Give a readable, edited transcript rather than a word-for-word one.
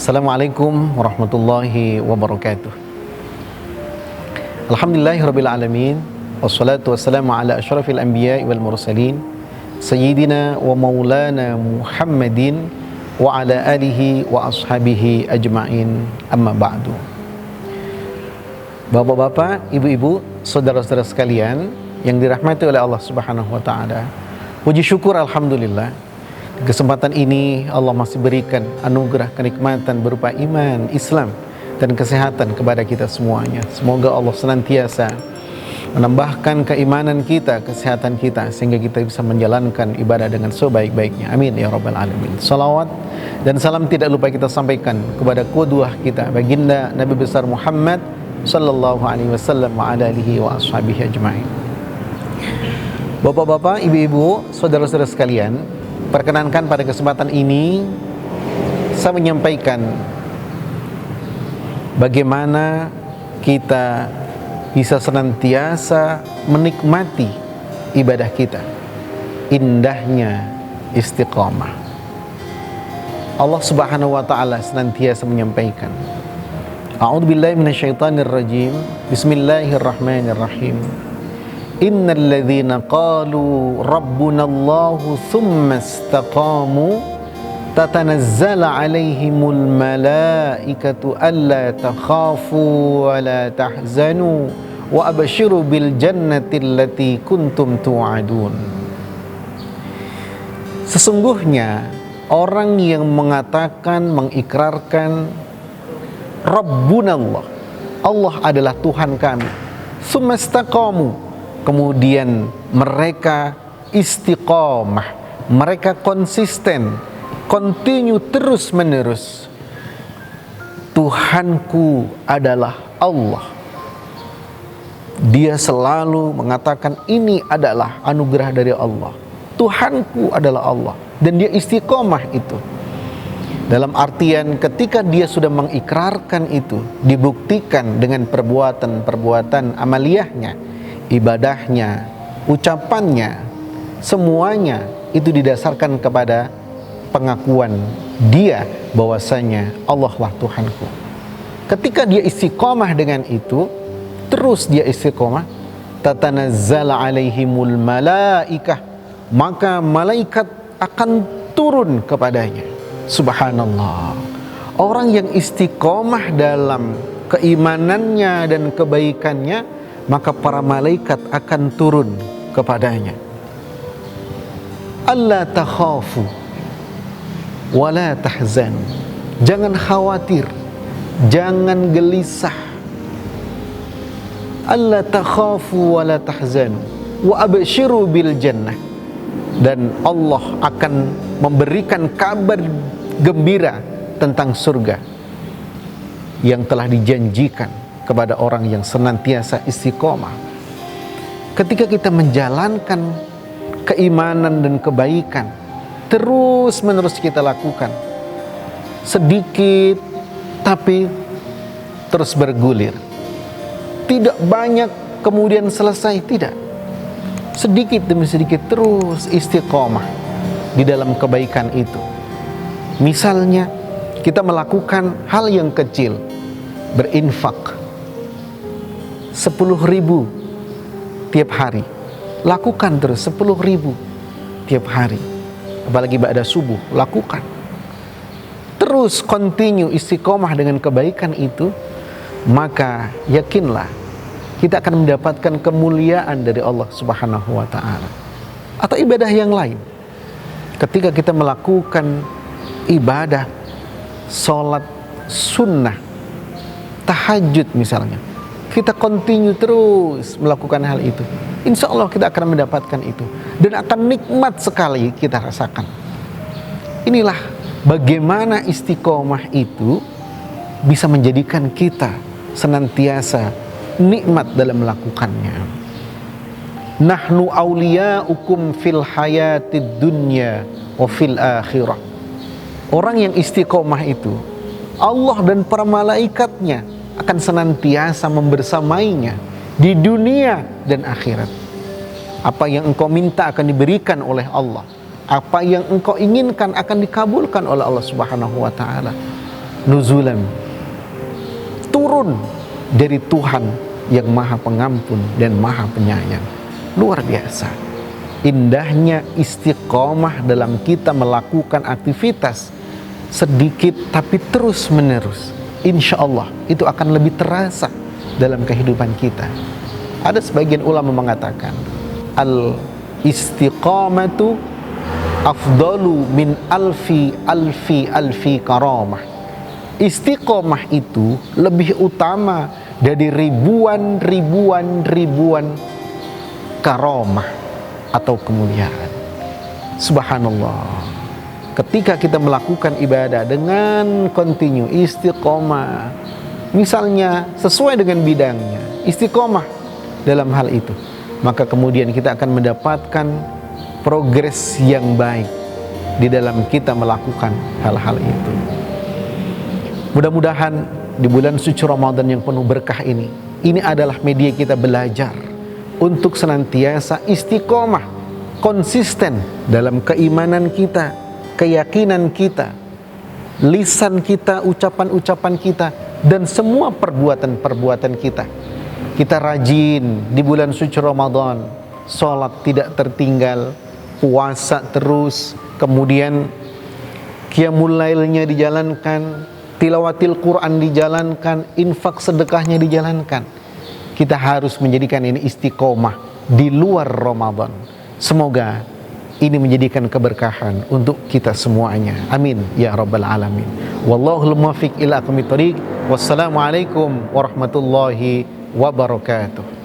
Assalamualaikum warahmatullahi wabarakatuh. Alhamdulillahirabbil alamin, wassalatu wassalamu ala asyrafil anbiya'i wal mursalin sayyidina wa maulana Muhammadin wa ala alihi wa ashabihi ajma'in, amma ba'du. Bapak-bapak, ibu-ibu, saudara-saudara sekalian yang dirahmati oleh Allah Subhanahu wa taala. Puji syukur alhamdulillah, kesempatan ini Allah masih berikan anugerah kenikmatan berupa iman, Islam, dan kesehatan kepada kita semuanya. Semoga Allah senantiasa menambahkan keimanan kita, kesehatan kita, sehingga kita bisa menjalankan ibadah dengan sebaik-baiknya. Amin ya rabbal alamin. Salawat dan salam tidak lupa kita sampaikan kepada qudwah kita, baginda Nabi besar Muhammad sallallahu alaihi wasallam wa ala alihi wa ashabihi ajma'in. Bapak-bapak, ibu-ibu, saudara-saudara sekalian, perkenankan pada kesempatan ini saya menyampaikan bagaimana kita bisa senantiasa menikmati ibadah kita. Indahnya istiqamah. Allah Subhanahu wa taala senantiasa menyampaikan, A'udzubillahi minasyaitonirrajim. Bismillahirrahmanirrahim. Innal ladzina qalu rabbunallahu tsumma istaqamu tatanazzalu 'alaihimul malaikatu alla takhafu wa la tahzanu wa abshiru bil jannati allati kuntum tu'adun. Sesungguhnya orang yang mengatakan, mengikrarkan Rabbunallah, Allah adalah Tuhan kami, tsumma istaqamu, kemudian mereka istiqamah, mereka konsisten, continue terus menerus. Tuhanku adalah Allah. Dia selalu mengatakan ini adalah anugerah dari Allah. Tuhanku adalah Allah. Dan dia istiqamah itu. Dalam artian ketika dia sudah mengikrarkan itu, dibuktikan dengan perbuatan-perbuatan amaliyahnya, ibadahnya, ucapannya, semuanya itu didasarkan kepada pengakuan dia bahwasanya Allah lah Tuhanku. Ketika dia istiqomah dengan itu, terus dia istiqomah, tatanazzala alaihimul malaikah, maka malaikat akan turun kepadanya. Subhanallah. Orang yang istiqomah dalam keimanannya dan kebaikannya, maka para malaikat akan turun kepadanya. Alla takhafu wa la tahzanu. Jangan khawatir, jangan gelisah. Alla takhafu wa la tahzanu wa abshiru bil jannah. Dan Allah akan memberikan kabar gembira tentang surga yang telah dijanjikan kepada orang yang senantiasa istiqomah. Ketika kita menjalankan keimanan dan kebaikan, terus menerus kita lakukan, sedikit tapi terus bergulir, tidak banyak kemudian selesai, tidak, sedikit demi sedikit terus istiqomah di dalam kebaikan itu. Misalnya kita melakukan hal yang kecil, berinfak 10.000 tiap hari, lakukan terus 10.000 tiap hari, apalagi ba'da subuh, lakukan terus, continue istiqomah dengan kebaikan itu, maka yakinlah kita akan mendapatkan kemuliaan dari Allah Subhanahu wa ta'ala. Atau ibadah yang lain, ketika kita melakukan ibadah sholat sunnah, tahajud misalnya, kita continue terus melakukan hal itu, insya Allah kita akan mendapatkan itu, dan akan nikmat sekali kita rasakan. Inilah bagaimana istiqomah itu bisa menjadikan kita senantiasa nikmat dalam melakukannya. Nahnu awliya'ukum fil hayatid dunya wa fil akhirah. Orang yang istiqomah itu, Allah dan para malaikatnya akan senantiasa membersamainya di dunia dan akhirat. Apa yang engkau minta akan diberikan oleh Allah. Apa yang engkau inginkan akan dikabulkan oleh Allah Subhanahu wa ta'ala. nuzulan, turun dari Tuhan yang maha pengampun dan maha penyayang. Luar biasa indahnya istiqomah dalam kita melakukan aktivitas sedikit tapi terus menerus. Insya Allah itu akan lebih terasa dalam kehidupan kita. Ada sebagian ulama mengatakan al istiqamatu afdalu min alfi karamah. Istiqomah itu lebih utama dari ribuan karamah atau kemuliaan. Subhanallah, ketika kita melakukan ibadah dengan kontinu istiqomah, misalnya sesuai dengan bidangnya, istiqomah dalam hal itu, maka kemudian kita akan mendapatkan progres yang baik di dalam kita melakukan hal-hal itu. Mudah-mudahan di bulan suci Ramadan yang penuh berkah ini adalah media kita belajar untuk senantiasa istiqomah, konsisten dalam keimanan kita, keyakinan kita, lisan kita, ucapan-ucapan kita, dan semua perbuatan-perbuatan kita. Kita rajin di bulan suci Ramadan, sholat tidak tertinggal, puasa terus, kemudian qiyamul lailnya dijalankan, tilawatil Quran dijalankan, infak sedekahnya dijalankan. Kita harus menjadikan ini istiqomah di luar Ramadan. Semoga ini menjadikan keberkahan untuk kita semuanya. Amin ya rabbal alamin. Wallahul muwaffiq ila aqwamit thoriq. Wassalamualaikum warahmatullahi wabarakatuh.